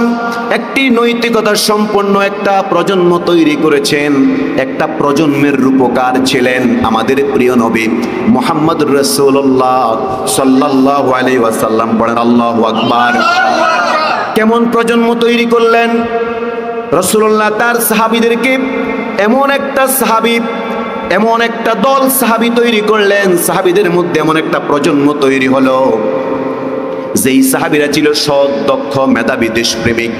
একটি নৈতিকতা সম্পন্ন একটা প্রজন্ম তৈরি করেছেন। একটা প্রজন্মের রূপকার ছিলেন আমাদের প্রিয় নবী মুহাম্মদুর রাসূলুল্লাহ সাল্লাল্লাহু আলাইহি ওয়াসাল্লাম। পড়েন আল্লাহু আকবার। কেমন প্রজন্ম তৈরি করলেন? রাসূলুল্লাহ তার সাহাবীদেরকে, এমন একটা সাহাবী, এমন একটা দল সাহাবী তৈরি করলেন, সাহাবীদের মধ্যে এমন একটা প্রজন্ম তৈরি হলো যেই সাহাবীরা ছিল সৎ, দক্ষ, মেধাবী, দেশপ্রেমিক,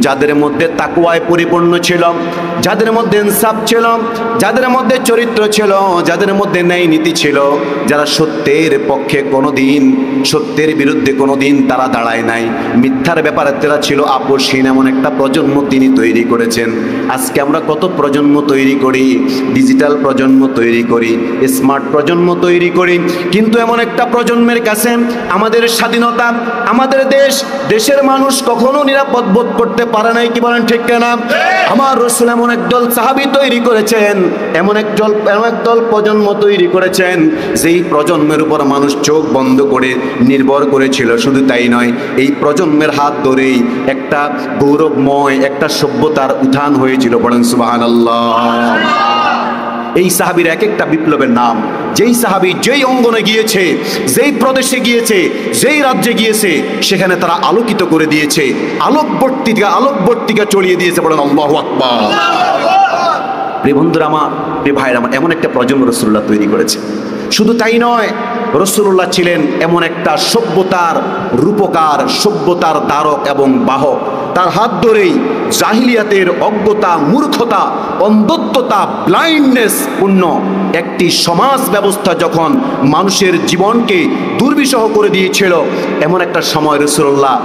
যাদের মধ্যে তাকওয়ায় পরিপূর্ণ ছিল, যাদের মধ্যে ইনসাফ ছিল, যাদের মধ্যে চরিত্র ছিল, যাদের মধ্যে ন্যায় নীতি ছিল, যারা সত্যের পক্ষে কোনোদিন, সত্যের বিরুদ্ধে কোনোদিন তারা দাঁড়ায় নাই, মিথ্যার ব্যাপারে তারা ছিল আপোষহীন। এমন একটা প্রজন্ম তিনি তৈরি করেছেন। আজকে আমরা কত প্রজন্ম তৈরি করি, ডিজিটাল প্রজন্ম তৈরি করি, স্মার্ট প্রজন্ম তৈরি করি, কিন্তু এমন একটা প্রজন্মের কাছে আমাদের স্বাধীনতা, আমাদের দেশ, দেশের মানুষ কখনো নিরাপদ বোধ করতে পারে নাই। কি বলেন ঠিক কিনা? আমার রাসূল এমন একদল সাহাবী তৈরি করেছেন, এমন একদল প্রজন্ম তৈরি করেছেন, যেই প্রজন্মের উপর মানুষ চোখ বন্ধ করে নির্ভর করেছিল। শুধু তাই নয়, এই প্রজন্মের হাত ধরেই একটা গৌরবময় একটা সভ্যতার উত্থান হয়েছিল। বলেন সুবহানাল্লাহ। এই সাহাবীর এক একটা বিপ্লবের নাম, যেই সাহাবী যেই অঙ্গনে গিয়েছে, যেই প্রদেশে গিয়েছে, যেই রাজ্যে গিয়েছে, সেখানে তারা আলোকিত করে দিয়েছে, আলোকবর্তিকা চড়িয়ে দিয়েছে। বলেন আল্লাহু আকবার। প্রিয় বন্ধুরা আমার, প্রিয় ভাইরা আমার, এমন একটা প্রজন্ম রাসূলুল্লাহ তৈরি করেছে। শুধু তাই নয়, রাসূলুল্লাহ ছিলেন এমন একটা সভ্যতার রূপকার, সভ্যতার ধারক এবং বাহক। তার হাত ধরেই জাহিলিয়াতের অজ্ঞতা, মূর্খতা, অন্ধত্বতা, ব্লাইন্ডনেস পূর্ণ একটি সমাজ ব্যবস্থা যখন মানুষের জীবনকে দুর্বিষহ করে দিয়েছিল, এমন একটা সময় রাসূলুল্লাহ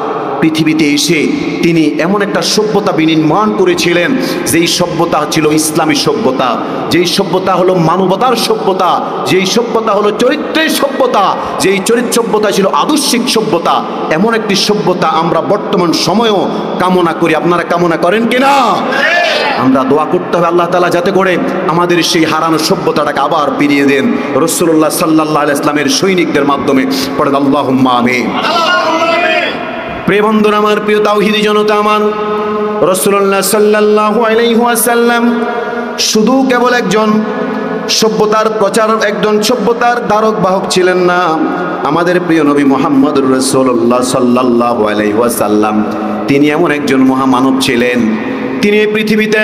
পৃথিবীতে এসে তিনি এমন একটা সভ্যতা বিনির্মাণ করেছিলেন, যেই সভ্যতা ছিল ইসলামী সভ্যতা, যেই সভ্যতা হলো মানবতার সভ্যতা, যেই সভ্যতা হলো চরিত্রের সভ্যতা, যেই চরিত্র সভ্যতা ছিল আদর্শিক সভ্যতা। এমন একটি সভ্যতা আমরা বর্তমান সময়েও কামনা করি। আপনারা কামনা করেন কিনা? আমরা দোয়া করতে হবে আল্লাহ তাআলা যাতে করে আমাদের সেই হারানো সভ্যতাটাকে আবার ফিরিয়ে দেন রাসূলুল্লাহ সাল্লাল্লাহু আলাইহি ওয়াসাল্লামের সৈনিকদের মাধ্যমে। পড়েন আল্লাহুম্মা আমিন। প্রিয় বন্ধুরা আমার, প্রিয় তাওহীদি জনতা আমার, রাসূলুল্লাহ সাল্লাল্লাহু আলাইহি ওয়াসাল্লাম শুধু কেবল একজন সভ্যতার প্রচারক, একজন সভ্যতার ধারক বাহক ছিলেন না। আমাদের প্রিয় নবী মুহাম্মদুর রাসূলুল্লাহ সাল্লাল্লাহু আলাইহি ওয়াসাল্লাম তিনি এমন একজন মহামানব ছিলেন। তিনি এই পৃথিবীতে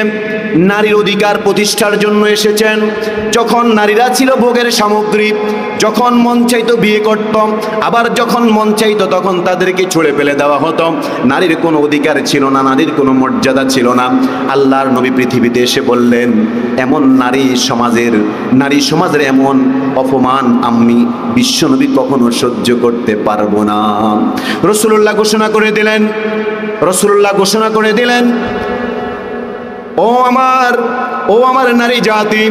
নারীর অধিকার প্রতিষ্ঠার জন্য এসেছেন। যখন নারীরা ছিল ভোগের সামগ্রী, যখন মন চাইতো বিয়ে করত, আবার যখন মন চাইতো তখন তাদেরকে ছুঁড়ে ফেলে দেওয়া হতো। নারীর কোনো অধিকার ছিল না, নারীর কোনো মর্যাদা ছিল না। আল্লাহর নবী পৃথিবীতে এসে বললেন, এমন নারী সমাজের এমন অপমান আমি বিশ্বনবী কখনো সহ্য করতে পারবো না। রাসূলুল্লাহ ঘোষণা করে দিলেন, ও আমার নারী জাতি,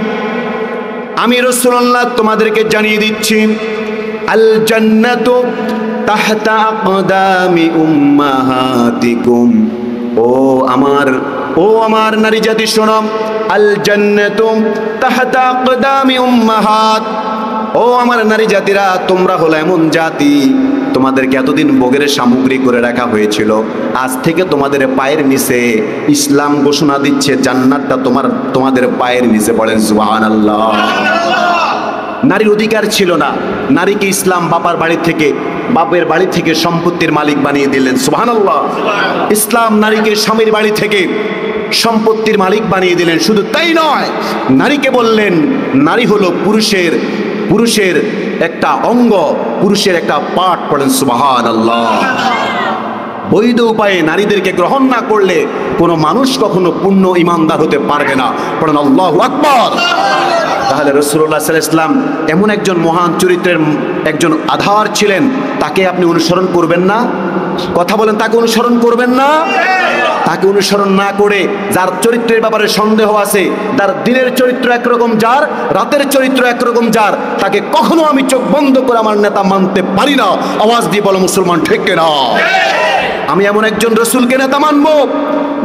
আমি রাসূলুল্লাহ তোমাদেরকে জানিয়ে দিচ্ছি, আল জান্নাতু তাহতা আকদামি উম্মাহাতিকুম। ও আমার নারী জাতি শোনো, আল জান্নাতু তাহতা আকদামি উম্মাহাত। ও আমার নারী জাতিরা, তোমরা হলো এমন জাতি, তোমাদেরকে এতদিন ভোগের সামগ্রী করে রাখা হয়েছিল, আজ থেকে তোমাদের পায়ের নিচে ইসলাম ঘোষণা দিচ্ছে জান্নাতটা তোমাদের পায়ের নিচে। বলেন সুবহানাল্লাহ। নারীর অধিকার ছিল না, নারীকে ইসলাম বাপের বাড়ি থেকে সম্পত্তির মালিক বানিয়ে দিলেন। সুবহানাল্লাহ। ইসলাম নারীকে স্বামীর বাড়ি থেকে সম্পত্তির মালিক বানিয়ে দিলেন। শুধু তাই নয়, নারীকে বললেন নারী হলো পুরুষের একটা অঙ্গ, পুরুষের একটা পার্ট। পড়েন সুবহানাল্লাহ। বৈধ উপায়ে নারীদেরকে গ্রহণ না করলে কোনো মানুষ কখনো পূর্ণ ঈমানদার হতে পারবে না। পড়েন আল্লাহু আকবার। তাহলে রাসূলুল্লাহ সাল্লাল্লাহু আলাইহি ওয়াসাল্লাম এমন একজন মহান চরিত্রের একজন আধার ছিলেন, তাকে আপনি অনুসরণ করবেন না? কথা বলেন, তাকে অনুসরণ করবেন না? তাকে অনুসরণ না করে যার চরিত্রের ব্যাপারে সন্দেহ আছে, যার দিনের চরিত্র একরকম, যার রাতের চরিত্র একরকম, যার, তাকে কখনো আমি চোখ বন্ধ করে আমার নেতা মানতে পারি না। আওয়াজ দিয়ে বলো মুসলমান, ঠিক কিনা? আমি এমন একজন রাসূলকে নেতা মানব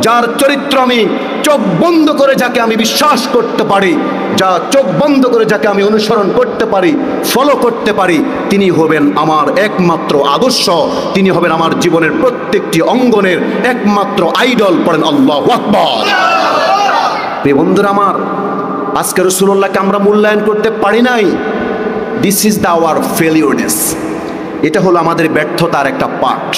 যার চরিত্র আমি চোখ বন্ধ করে যাকে আমি বিশ্বাস করতে পারি, যা চোখ বন্ধ করে যাকে আমি অনুসরণ করতে পারি, ফলো করতে পারি, তিনি হবেন আমার একমাত্র আদর্শ, তিনি হবেন আমার জীবনের প্রত্যেকটি অঙ্গনের একমাত্র আইডল। পড়েন আল্লাহু আকবার। প্রিয় বন্ধুরা আমার, আজকে রাসূলুল্লাহকে আমরা মূল্যায়ন করতে পারি নাই। This is the our failureness. এটা হলো আমাদের ব্যর্থতার একটা পার্ট।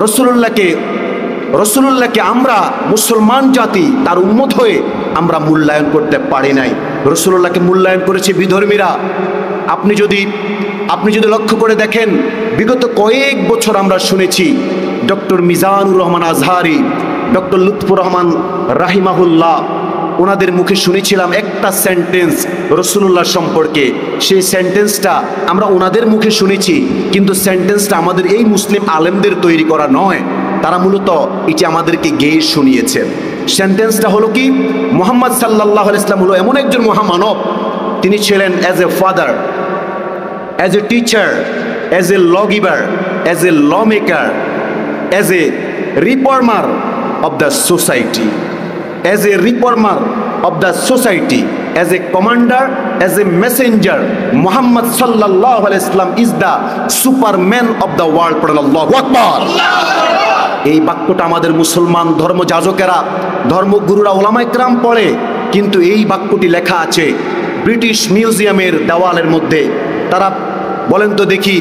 রাসূলুল্লাহকে রাসূলুল্লাহকে আমরা মুসলমান জাতি তার উম্মত হয়ে আমরা মূল্যায়ন করতে পারি নাই। রাসূলুল্লাহকে মূল্যায়ন করেছে বিধর্মীরা। আপনি যদি লক্ষ্য করে দেখেন, বিগত কয়েক বছর আমরা শুনেছি ডক্টর মিজানুর রহমান আজহারি, ডক্টর লুৎফুর রহমান রাহিমাহুল্লাহ, ওনাদের মুখে শুনেছিলাম একটা সেন্টেন্স রাসূলুল্লাহ সম্পর্কে। সেই সেন্টেন্সটা আমরা ওনাদের মুখে শুনেছি, কিন্তু সেন্টেন্সটা আমাদের এই মুসলিম আলেমদের তৈরি করা নয়, তারা মূলত এটি আমাদেরকে গেয়ে শুনিয়েছে। সেন্টেন্সটা হলো কি, মুহাম্মদ সাল্লাল্লাহু আলাইহি ওয়াসাল্লাম হলো এমন একজন মহামানব, তিনি ছিলেন as a father, as a teacher, as a law giver, as a law maker, as a reformer of the society, as a reformer of the society, as a commander, as a messenger. Muhammad sallallahu alaihi wasallam is the superman of the world. Allahu Akbar. এই বাক্যটা আমাদের মুসলমান ধর্মযাজকেরা, ধর্মগুরুরা, ওলামায়ে কেরাম পড়ে, কিন্তু এই বাক্যটি লেখা আছে ব্রিটিশ মিউজিয়ামের দেওয়ালের মধ্যে। তারা বলেন তো দেখি,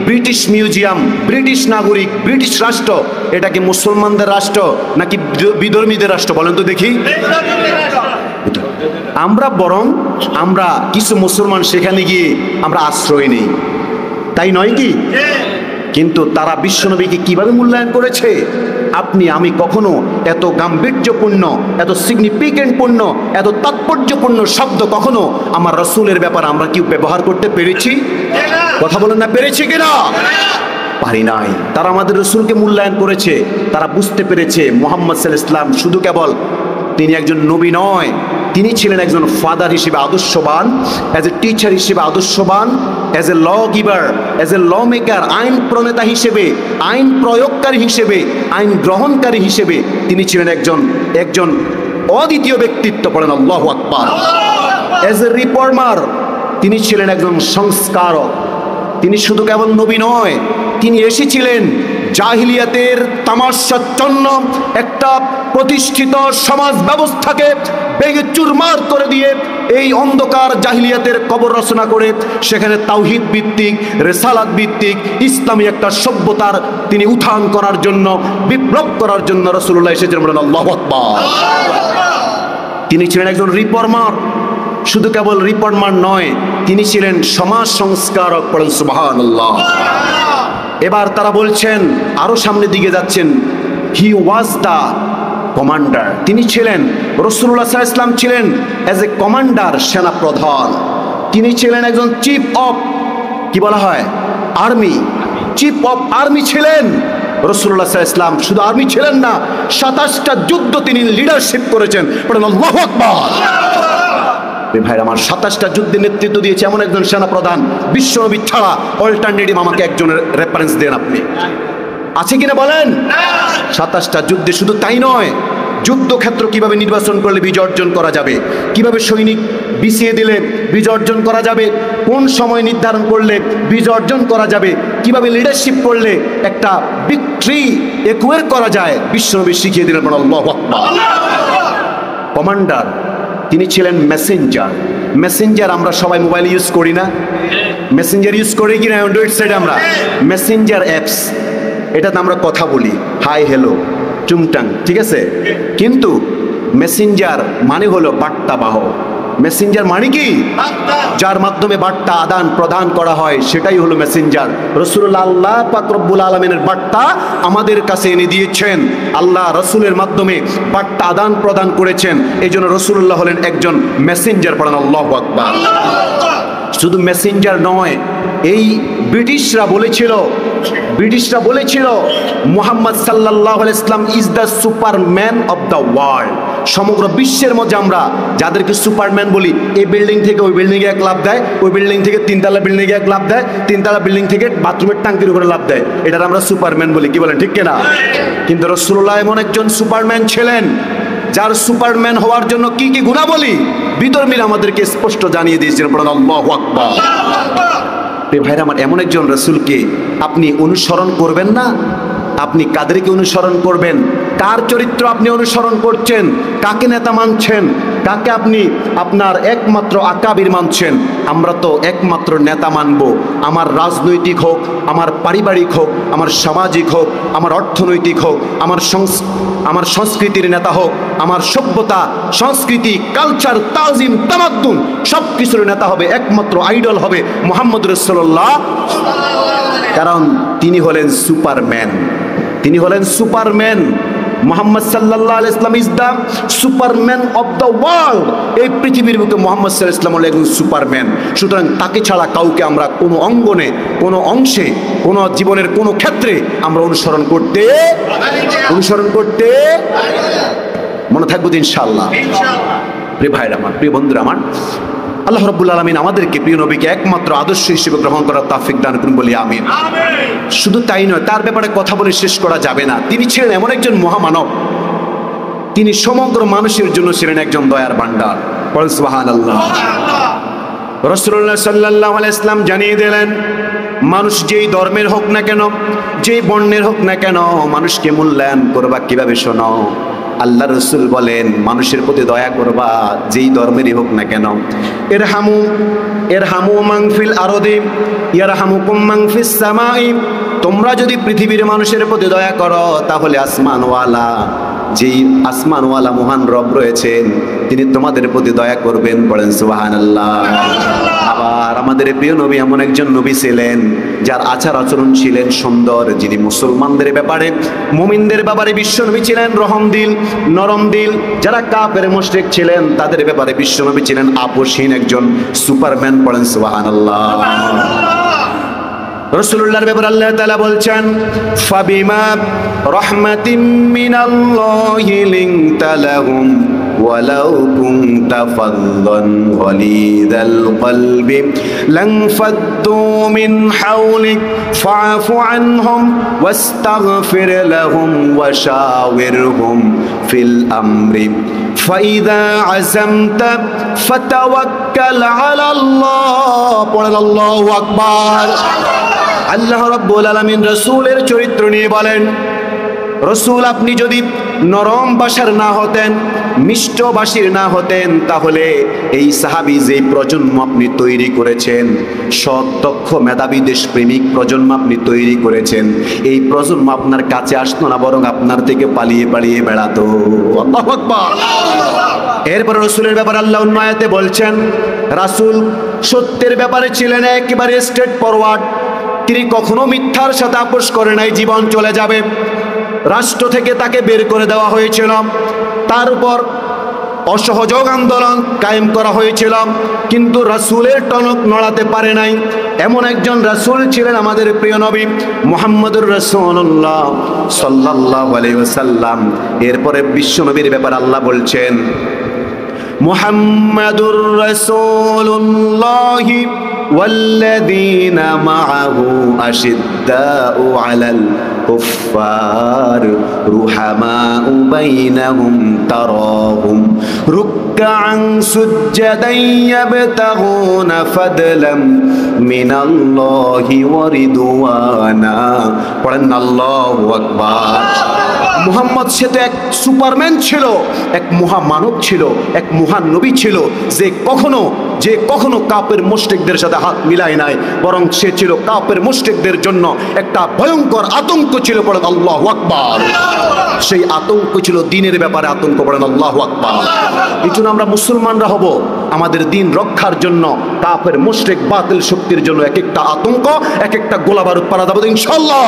ব্রিটিশ মিউজিয়াম, ব্রিটিশ নাগরিক, ব্রিটিশ রাষ্ট্র, এটা কি মুসলমানদের রাষ্ট্র নাকি বিধর্মীদের রাষ্ট্র? বলেন তো দেখি। আমরা কিছু মুসলমান সেখানে গিয়ে আমরা আশ্রয় নেই, তাই নয় কি? কিন্তু তারা বিশ্বনবীকে কিভাবে মূল্যায়ন করেছে, আপনি আমি কখনো এত গাম্ভীর্যপূর্ণ, এত সিগনিফিকেন্টপূর্ণ, এত তাৎপর্যপূর্ণ শব্দ কখনো আমার রাসূলের ব্যাপারে আমরা কি ব্যবহার করতে পেরেছি? কথা বলেন না, পেরেছি কিনা? পারি নাই। তারা আমাদের রাসূলকে মূল্যায়ন করেছে, তারা বুঝতে পেরেছে মুহাম্মদ সাল্লাল্লাহু আলাইহি ওয়াসাল্লাম শুধু কেবল তিনি একজন নবী নয়, তিনি ছিলেন একজন ফাদার হিসেবে আদর্শবান, অ্যাজ এ টিচার হিসেবে আদর্শবান, as a law giver, as a law maker, আইন প্রণেতা হিসেবে, আইন প্রয়োগকারী হিসেবে, আইন গ্রহণকারী হিসেবে তিনি ছিলেন একজন অদ্বিতীয় ব্যক্তিত্ব। পড়েন আল্লাহু আকবার। অ্যাজ এ রিফর্মার, তিনি ছিলেন একজন সংস্কারক। তিনি শুধু কেবল নবী নয়, তিনি এসেছিলেন জাহিলিয়াতের তামাশাচ্ছন্ন একটা প্রতিষ্ঠিত সমাজ ব্যবস্থাকে ভেঙে চুরমার করে দিয়ে এই অন্ধকার জাহিলিয়াতের কবর রচনা করে সেখানে তাওহীদ ভিত্তিক, রিসালাত ভিত্তিক ইসলামী একটা সভ্যতার তিনি উত্থান করার জন্য, বিপ্লব করার জন্য রাসূলুল্লাহ এসেছিলেন। বলেন আল্লাহু আকবার। তিনি ছিলেন একজন রিফর্মার, শুধু কেবল রিফর্মার নয়, তিনি ছিলেন সমাজ সংস্কারক। পড়েন সুবহানাল্লাহ। এবার তারা বলছেন, আরো সামনের দিকে যাচ্ছেন, হি ওয়াজ দ্য কমান্ডার, তিনি ছিলেন, রাসূলুল্লাহ সাল্লাল্লাহু আলাইহি ওয়াসাল্লাম ছিলেন অ্যাজ এ কমান্ডার, সেনা প্রধান। তিনি ছিলেন একজন চিফ অফ, কি বলা হয়, আর্মি, চিফ অফ আর্মি ছিলেন রাসূলুল্লাহ সাল্লাল্লাহু আলাইহি ওয়াসাল্লাম। শুধু আর্মি ছিলেন না, 27টা যুদ্ধ তিনি লিডারশিপ করেছেন। পড়েন আল্লাহু আকবার। ভাইরা আমার, 27টা যুদ্ধে নেতৃত্ব দিয়েছে এমন একজন সেনা প্রধান, বিশ্বনবী ছাড়া অল্টারনেটিভ আমাকে একজনের রেফারেন্স দেন আপনি, আছে কিনা বলেন? 27টা যুদ্ধে। শুধু তাই নয়, যুদ্ধক্ষেত্র কিভাবে নির্বাচন করলে বিজয় অর্জন করা যাবে, কিভাবে সৈনিক বিছিয়ে দিলে বিজয় অর্জন করা যাবে, কোন সময় নির্ধারণ করলে বিজয় অর্জন করা যাবে, কিভাবে লিডারশিপ করলে একটা ভিক্টরি একুয়ার করা যায়, বিশ্বনবী শিখিয়ে দিলেন। আল্লাহু আকবার। কমান্ডার, তিনি ছিলেন মেসেঞ্জার। মেসেঞ্জার আমরা সবাই মোবাইল ইউজ করি না? মেসেঞ্জার ইউজ করি কিনা অ্যান্ড্রয়েড সাইডে আমরা? মেসেঞ্জার অ্যাপস, এটাতে আমরা কথা বলি, হাই হ্যালো চুংটাং, ঠিক আছে? কিন্তু মেসেঞ্জার মানে হলো বার্তাবাহক। মেসেঞ্জার মানে কি? যার মাধ্যমে বার্তা আদান প্রদান করা হয়, সেটাই হলো মেসেঞ্জার। রাসূলুল্লাহ আল্লাহ পাক রব্বুল আলামিনের বার্তা আমাদের কাছে এনে দিয়েছেন, আল্লাহ রাসূলের মাধ্যমে বার্তা আদান প্রদান করেছেন। এই জন্য রাসূলুল্লাহ হলেন একজন মেসেঞ্জার। পড়েন আল্লাহু আকবার। শুধু মেসেঞ্জার নয়, এই ব্রিটিশরা বলেছিল মুহাম্মদ সাল্লাল্লাহু আলাইহি ওয়াসাল্লাম is the Superman of the world. সমগ্র বিশ্বের মধ্যে আমরা যাদেরকে সুপারম্যান বলি, এই বিল্ডিং থেকে ওই বিল্ডিংয়ে এক লাফ দেয়, ওই বিল্ডিং থেকে তিনতলা বিল্ডিংয়ে এক লাফ দেয়, তিনতলা বিল্ডিং থেকে বাথরুমের ট্যাঙ্কির উপরে লাফ দেয়, এটার আমরা সুপারম্যান বলি, কি বলেন, ঠিক কিনা? কিন্তু রাসূলুল্লাহ এমন একজন সুপারম্যান ছিলেন, যার সুপারম্যান হওয়ার জন্য কি কি গুণাবলী বিধর্মীরা আমাদেরকে স্পষ্ট জানিয়ে দিয়েছিলেন। পড়েন আল্লাহু আকবার। ভাইরা আমার, এমন একজন রাসূলকে আপনি অনুসরণ করবেন না? আপনি কাদেরকে অনুসরণ করবেন? কার চরিত্র আপনি অনুসরণ করছেন, কাকে নেতা মানছেন, কাকে আপনি আপনার একমাত্র আকাবির মানছেন। আমরা তো একমাত্র নেতা মানব, আমার রাজনৈতিক হোক, আমার পারিবারিক হোক, আমার সামাজিক হোক, আমার অর্থনৈতিক হোক, আমার সংস্কৃতির নেতা হোক, আমার সভ্যতা, সংস্কৃতি, কালচার, তাজিম, তামাদ্দুন সব কিছুর নেতা হবে, একমাত্র আইডল হবে মুহাম্মদ রাসূলুল্লাহ। কারণ তিনি হলেন সুপারম্যান, তিনি হলেন সুপারম্যান। মুহাম্মদ সাল্লাল্লাহু আলাইহি ওয়াসাল্লাম is the Superman of the world. এই পৃথিবীর বুকে মুহাম্মদ সাল্লাল্লাহু আলাইহি ওয়াসাল্লাম হলেন একজন সুপারম্যান। সুতরাং তাকে ছাড়া কাউকে আমরা কোনো অঙ্গনে, কোনো অংশে, কোনো জীবনের কোনো ক্ষেত্রে আমরা অনুসরণ করতে মনে থাকবো ইনশাআল্লাহ। প্রিয় ভাইরা আমার, প্রিয় বন্ধুরা আমার, আল্লাহ রাব্বুল আলামিন আমাদেরকে প্রিয় নবীকে একমাত্র আদর্শ হিসেবে গ্রহণ করার তৌফিক দান করুন, বলি আমিন। শুধু তাই নয়, তার ব্যাপারে কথা বলে শেষ করা যাবে না। তিনি ছিলেন এমন একজন মহামানব, তিনি সমগ্র মানুষের জন্য ছিলেন একজন দয়ার ভান্ডার। বলেন সুবহানাল্লাহ। রাসূলুল্লাহ সাল্লাল্লাহু আলাইহি ওয়াসাল্লাম জানিয়ে দিলেন, মানুষ যেই ধর্মের হোক না কেন, যেই বর্ণের হোক না কেন, মানুষকে মূল্যায়ন করবা কিভাবে শোনো। আল্লাহ রসুল বলেন, মানুষের প্রতি দয়া করবা যেই ধর্মেরই হোক না কেন। ইরহামু মান ফিল আরদি ইয়ারহামুকুম মান ফিস সামাই। তোমরা যদি পৃথিবীর মানুষের প্রতি দয়া করো, তাহলে আসমানওয়ালা, যেই আসমানওয়ালা মহান রব রয়েছেন, তিনি তোমাদের প্রতি দয়া করবেন। পড়েন সুবহানাল্লাহ। আবার আমাদের প্রিয় নবী এমন একজন নবী ছিলেন যার আচার আচরণ ছিলেন সুন্দর, যিনি মুসলমানদের ব্যাপারে, মুমিনদের ব্যাপারে বিশ্বনবী ছিলেন রহম দিল, নরম দিল। যারা কাফের মুশরিক ছিলেন তাদের ব্যাপারে বিশ্বনবী ছিলেন আপোষহীন একজন সুপারম্যান। পড়েন সুবহানাল্লাহ। রাসূলুল্লাহর ব্যাপারে আল্লাহ তাআলা বলছেন, ফাবিমা রাহমাতিম মিনাল্লাহি লিনতা লাহুম ওয়ালাউ কুনতা ফাযযান গালিযাল কলবি লানফাদ্দু মিন হাওলিক ফাআফু আনহুম ওয়াস্তাগফির লাহুম ওয়াশাওিরহুম ফিল আমরি ফাইযা আযামতা ফাতাওয়াক্কাল আলাল্লাহ। পড়েন আল্লাহু আকবার। আল্লাহ রাব্বুল আলামিন রাসূলের চরিত্র নিয়ে বলেন, রাসূল আপনি যদি নরম ভাষার না হতেন, মিষ্ট ভাষীর না হতেন, তাহলে এই সাহাবী যে প্রজন্ম আপনি তৈরি করেছেন, সৎ, দক্ষ, মেধাবী, দেশপ্রেমিক প্রজন্ম আপনি তৈরি করেছেন, এই প্রজন্ম আপনার কাছে আসতো না, বরং আপনার থেকে পালিয়ে পালিয়ে বেড়াতো। আল্লাহু আকবার। এরপরে রাসূলের ব্যাপারে আল্লাহ অন্য আয়াতে বলছেন, রাসূল সত্যের ব্যাপারে ছিলেন একেবারে স্ট্রেট ফরওয়ার্ড। তিনি কখনো মিথ্যার সাথে আপোষ করে নাই। জীবন চলে যাবে, রাষ্ট্র থেকে তাকে বের করে দেওয়া হয়েছিল, তার উপর অসহযোগ আন্দোলন কায়েম করা হয়েছিল, কিন্তু রাসূলের টনক নড়াতে পারে নাই। এমন একজন রাসূল ছিলেন আমাদের প্রিয় নবী মুহাম্মদুর রাসূলুল্লাহ সাল্লাল্লাহু আলাইহি ওয়াসাল্লাম। এরপরে বিশ্ব নবীর ব্যাপারে আল্লাহ বলছেন, মুহাম্মাদুর রাসূলুল্লাহ والذين معه أشداء على الكفار رحماء بينهم تراهم ركعا سجدا يبتغون فضلا من الله ورضوانا। পড়েন আল্লাহু আকবার। মুহাম্মদ সে তো এক সুপারম্যান ছিল, এক মহামানব ছিল, এক মহান নবী ছিল, যে কখনো কাফের মুশরিকদের সাথে হাত মিলায় নাই, বরং সে ছিল কাফের মুশরিকদের জন্য একটা ভয়ঙ্কর আতঙ্ক ছিল। পড়েন আল্লাহু আকবার। সেই আতঙ্ক ছিল দ্বীনের ব্যাপারে আতঙ্ক। পড়েন আল্লাহু আকবার। এই জন্য আমরা মুসলমানরা হব আমাদের দ্বীন রক্ষার জন্য, কাফের মুশরিক বাতিল শক্তির জন্য এক একটা আতঙ্ক, এক একটা গোলা বারুদ পাড়া দেব ইনশাআল্লাহ।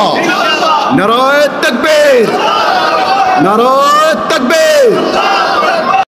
নারায়ে তাকবীর, নারায়ে তাকবীর।